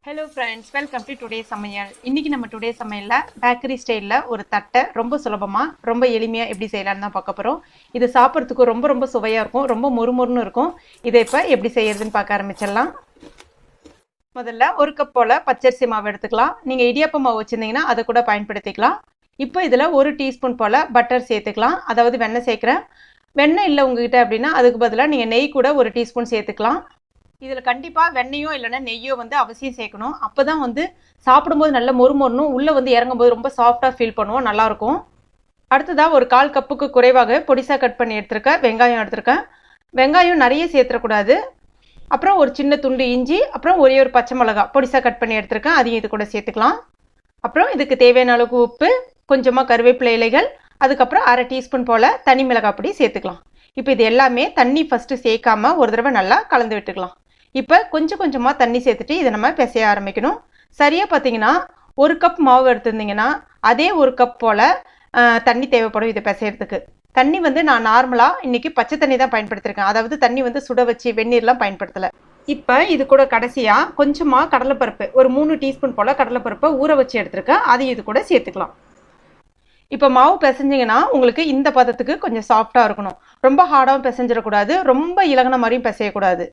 Hello friends, welcome to today சமையல். இன்றைக்கி நம்ம டுடே சமையலில் பேக்கரி ஸ்டைலில் ஒரு தட்டை ரொம்ப சுலபமாக ரொம்ப எளிமையாக எப்படி செய்யலான்னு தான் பார்க்க போகிறோம். இது சாப்பிட்றதுக்கு ரொம்ப சுவையாக இருக்கும், ரொம்ப மொறுமொறுன்னு இருக்கும். இதை இப்போ எப்படி செய்யறதுன்னு பார்க்க ஆரம்பிச்சிடலாம். முதல்ல ஒரு கப் போல் பச்சரிசி மாவு எடுத்துக்கலாம். நீங்கள் இடியாப்ப மாவு வச்சுருந்தீங்கன்னா அதை கூட பயன்படுத்திக்கலாம். இப்போ இதில் ஒரு டீஸ்பூன் போல் பட்டர் சேர்த்துக்கலாம், அதாவது வெண்ணெய் சேர்க்குறேன். வெண்ணெய் இல்லை உங்ககிட்ட அப்படின்னா அதுக்கு பதிலாக நீங்கள் நெய் கூட ஒரு டீஸ்பூன் சேர்த்துக்கலாம். இதில் கண்டிப்பாக வெண்ணெயோ இல்லைன்னா நெய்யோ அவசியம் சேர்க்கணும். அப்போ தான் சாப்பிடும்போது நல்ல மொறுமொறுனும் உள்ளே இறங்கும்போது ரொம்ப சாஃப்டாக ஃபீல் பண்ணுவோம், நல்லாயிருக்கும். அடுத்ததாக ஒரு 1/4 கப்புக்கு குறைவாக பொடிசாக கட் பண்ணி எடுத்துருக்கேன் வெங்காயம் எடுத்துருக்கேன். வெங்காயம் நிறைய சேர்த்துடக்கூடாது. அப்புறம் ஒரு சின்ன துண்டு இஞ்சி, அப்புறம் ஒரே ஒரு பச்சை மிளகா பொடிசாக கட் பண்ணி எடுத்துருக்கேன், அதையும் இது கூட சேர்த்துக்கலாம். அப்புறம் இதுக்கு தேவையான அளவுக்கு உப்பு, கொஞ்சமாக கருவேப்பிலை இலைகள், அதுக்கப்புறம் 1/2 டீஸ்பூன் போல் தனி மிளகாய் பொடி சேர்த்துக்கலாம். இப்போ இது எல்லாமே தண்ணி ஃபஸ்ட்டு சேர்க்காம ஒரு தடவை நல்லா கலந்து விட்டுக்கலாம். இப்போ கொஞ்சமாக தண்ணி சேர்த்துட்டு இதை நம்ம பிசைய ஆரம்பிக்கணும். சரியாக பார்த்தீங்கன்னா 1 கப் மாவு எடுத்திருந்தீங்கன்னா அதே 1 கப் போல் தண்ணி தேவைப்படும் இதை பிசையறதுக்கு. தண்ணி நான் நார்மலாக இன்றைக்கி பச்சை தண்ணி தான் பயன்படுத்தியிருக்கேன், அதாவது தண்ணி சுட வச்சு வெந்நீர்லாம் பயன்படுத்தலை. இப்போ இது கூட கடைசியாக கொஞ்சமாக கடலைப்பருப்பு, ஒரு 3 டீஸ்பூன் போல் கடலைப்பருப்பை ஊற வச்சு எடுத்துருக்கேன், அதையும் இது கூட சேர்த்துக்கலாம். இப்போ மாவு பிசைஞ்சிங்கன்னா உங்களுக்கு இந்த பதத்துக்கு கொஞ்சம் சாஃப்டாக இருக்கணும். ரொம்ப ஹார்டாகவும் பிசைஞ்சிடக்கூடாது, ரொம்ப இலகுன மாதிரியும் பிசையக்கூடாது.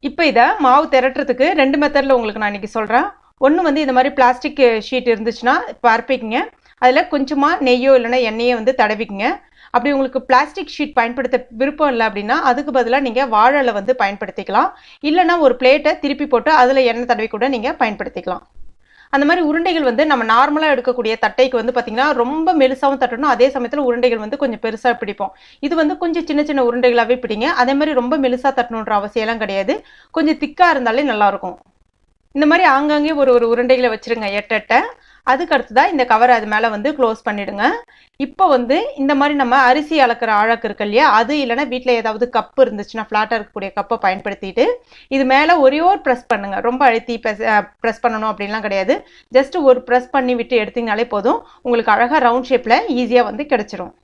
இப்போ இதை மாவு திரட்டுறதுக்கு 2 மெத்தடில் உங்களுக்கு நான் இன்றைக்கி சொல்கிறேன். ஒன்று இந்த மாதிரி பிளாஸ்டிக் ஷீட் இருந்துச்சுன்னா பரப்பிக்கிங்க, அதில் கொஞ்சமாக நெய்யோ இல்லைன்னா எண்ணெயோ தடவிக்குங்க. அப்படி உங்களுக்கு பிளாஸ்டிக் ஷீட் பயன்படுத்த விருப்பம் இல்லை அப்படின்னா அதுக்கு பதிலாக நீங்கள் வாழை இலை பயன்படுத்திக்கலாம். இல்லைன்னா ஒரு பிளேட்டை திருப்பி போட்டு அதில் எண்ணெய் தடவி கூட நீங்கள் பயன்படுத்திக்கலாம். அந்த மாதிரி உருண்டைகள் நம்ம நார்மலாக எடுக்கக்கூடிய தட்டைக்கு பார்த்தீங்கன்னா ரொம்ப மெலிசாவும் தட்டணும், அதே சமயத்தில் உருண்டைகள் கொஞ்சம் பெருசாக பிடிப்போம். இது கொஞ்சம் சின்ன உருண்டைகளாகவே பிடிங்க. அதே மாதிரி ரொம்ப மெலிசாக தட்டணுன்ற அவசியம்லாம் கிடையாது, கொஞ்சம் திக்காக இருந்தாலே நல்லாயிருக்கும். இந்த மாதிரி ஆங்காங்கே ஒரு உருண்டைகளை வச்சுருங்க, 8 அதுக்கு அடுத்ததாக இந்த கவரை அது மேலே க்ளோஸ் பண்ணிவிடுங்க. இப்போ இந்த மாதிரி நம்ம அரிசி அளக்கிற ஆழக்கு இருக்கு இல்லையா, அது இல்லைனா வீட்டில் ஏதாவது கப்பு இருந்துச்சுன்னா ஃப்ளாட்டாக இருக்கக்கூடிய கப்பை பயன்படுத்திட்டு இது மேலே ஒரே ஒரு ப்ரெஸ் பண்ணுங்கள். ரொம்ப அழுத்தி ப்ரெஸ் பண்ணணும் அப்படின்லாம் கிடையாது, ஜஸ்ட் ஒரு ப்ரெஸ் பண்ணி விட்டு எடுத்திங்கனாலே போதும், உங்களுக்கு அழகாக ரவுண்ட் ஷேப்பில் ஈஸியாக கிடச்சிரும்.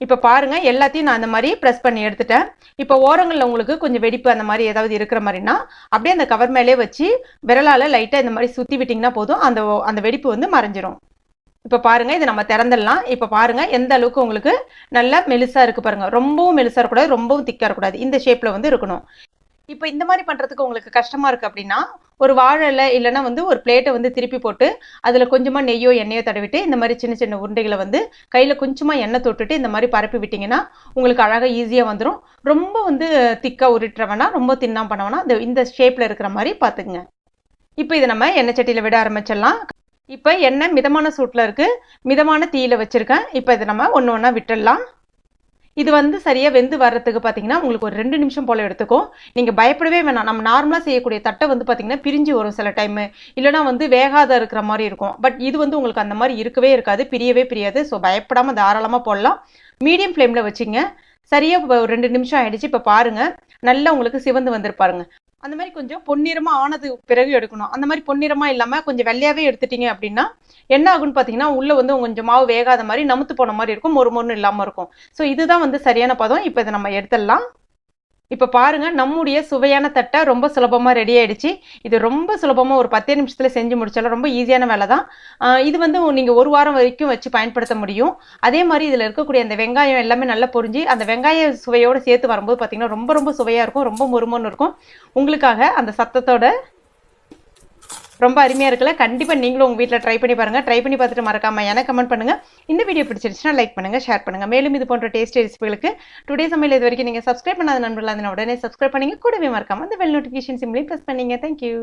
இப்போ பாருங்கள், எல்லாத்தையும் நான் அந்த மாதிரி ப்ரெஸ் பண்ணி எடுத்துட்டேன். இப்போ ஓரங்களில் உங்களுக்கு கொஞ்சம் வெடிப்பு அந்த மாதிரி ஏதாவது இருக்கிற மாதிரினா அப்படியே அந்த கவர் மேலே வச்சு விரலால் லைட்டாக இந்த மாதிரி சுற்றி விட்டிங்கன்னா போதும், அந்த வெடிப்பு மறைஞ்சிரும். இப்போ பாருங்கள், இதை நம்ம திறந்துடலாம். இப்போ பாருங்கள் எந்த அளவுக்கு உங்களுக்கு நல்லா மெலிசாக இருக்குது பாருங்கள். ரொம்பவும் மெலிசாக இருக்கக்கூடாது, ரொம்பவும் திக்காக இருக்கக்கூடாது, இந்த ஷேப்பில் இருக்கணும். இப்போ இந்த மாதிரி பண்ணுறதுக்கு உங்களுக்கு கஷ்டமாக இருக்குது அப்படின்னா ஒரு வாழை இலை இல்லைன்னா ஒரு பிளேட்டை திருப்பி போட்டு அதில் கொஞ்சமாக நெய்யோ எண்ணெயோ தடவிட்டு இந்த மாதிரி சின்ன உருண்டைகளை கையில் கொஞ்சமாக எண்ணெய் தொட்டுட்டு இந்த மாதிரி பரப்பி விட்டிங்கன்னா உங்களுக்கு அழகாக ஈஸியாக வந்துடும். ரொம்ப திக்காக உருட்டுறவனா ரொம்ப தின்னா பண்ணவனா இந்த ஷேப்பில் இருக்கிற மாதிரி பார்த்துக்குங்க. இப்போ இதை நம்ம எண்ணெய் சட்டியில் விட ஆரம்பிச்சிடலாம். இப்போ எண்ணெய் மிதமான சூட்டில் இருக்குது, மிதமான தீயில் வச்சுருக்கேன். இப்போ இதை நம்ம ஒன்று ஒன்றா விட்டுடலாம். இது சரியாக வெந்து வர்றதுக்கு பார்த்தீங்கன்னா உங்களுக்கு ஒரு 2 நிமிஷம் போல் எடுத்துக்கும். நீங்கள் பயப்படவே வேணாம். நம்ம நார்மலாக செய்யக்கூடிய தட்டை பார்த்தீங்கன்னா பிரிஞ்சு வரும் சில டைமு, இல்லைனா வேகாத இருக்கிற மாதிரி இருக்கும். பட் இது உங்களுக்கு அந்த மாதிரி இருக்கவே இருக்காது, பிரியவே பிரியாது. ஸோ பயப்படாமல் தாராளமாக போடலாம். மீடியம் ஃப்ளேமில் வச்சுங்க. சரியாக ஒரு 2 நிமிஷம் ஆகிடுச்சு. இப்போ பாருங்கள், நல்லா உங்களுக்கு சிவந்து வந்துருப்பாருங்க. அந்த மாதிரி கொஞ்சம் பொன்னிறமாக ஆனது பிறகு எடுக்கணும். அந்த மாதிரி பொன்னிறமாக இல்லாமல் கொஞ்சம் வெள்ளையாகவே எடுத்துட்டீங்க அப்படின்னா என்ன ஆகுன்னு பார்த்தீங்கன்னா உள்ளே கொஞ்சம் மாவு வேகாத மாதிரி நமுத்து போன மாதிரி இருக்கும், மொறுமொறுன்னு இல்லாமல் இருக்கும். ஸோ இதுதான் சரியான பதம். இப்போ இதை நம்ம எடுத்துடலாம். இப்போ பாருங்கள், நம்முடைய சுவையான தட்டை ரொம்ப சுலபமாக ரெடி ஆகிடுச்சு. இது ரொம்ப சுலபமாக ஒரு 10 நிமிஷத்தில் செஞ்சு முடிச்சாலும் ரொம்ப ஈஸியான வேலை தான். இது நீங்கள் 1 வாரம் வரைக்கும் வச்சு பயன்படுத்த முடியும். அதே மாதிரி இதில் இருக்கக்கூடிய அந்த வெங்காயம் எல்லாமே நல்லா பொரிஞ்சு அந்த வெங்காய சுவையோடு சேர்த்து வரும்போது பார்த்தீங்கன்னா ரொம்ப சுவையாக இருக்கும், ரொம்ப மொறுமொறுன்னு இருக்கும். உங்களுக்காக அந்த சத்தத்தோட ரொம்ப அருமையாக இருக்குல்ல. கண்டிப்பாக நீங்களும் உங்கள் வீட்டில் ட்ரை பண்ணி பாருங்கள். ட்ரை பண்ணி பார்த்துட்டு மறக்காமல் எனக்கு கமெண்ட் பண்ணுங்கள். இந்த வீடியோ பிடிச்சிருச்சுன்னா லைக் பண்ணுங்கள், ஷேர் பண்ணுங்கள். மேலும் இது போன்ற டேஸ்டி ரெசிபிகளுக்கு டுடே சமையல் இது வரைக்கும் நீங்கள் சப்ஸ்கிரைப் பண்ணாத நண்பர்களாக உடனே சப்ஸ்கிரைப் பண்ணிங்க. கூடவே மறக்காமல் அந்த பெல் நோட்டிஃபிகேஷன் சிம்லையும் ப்ரெஸ் பண்ணிங்க. தேங்க்யூ.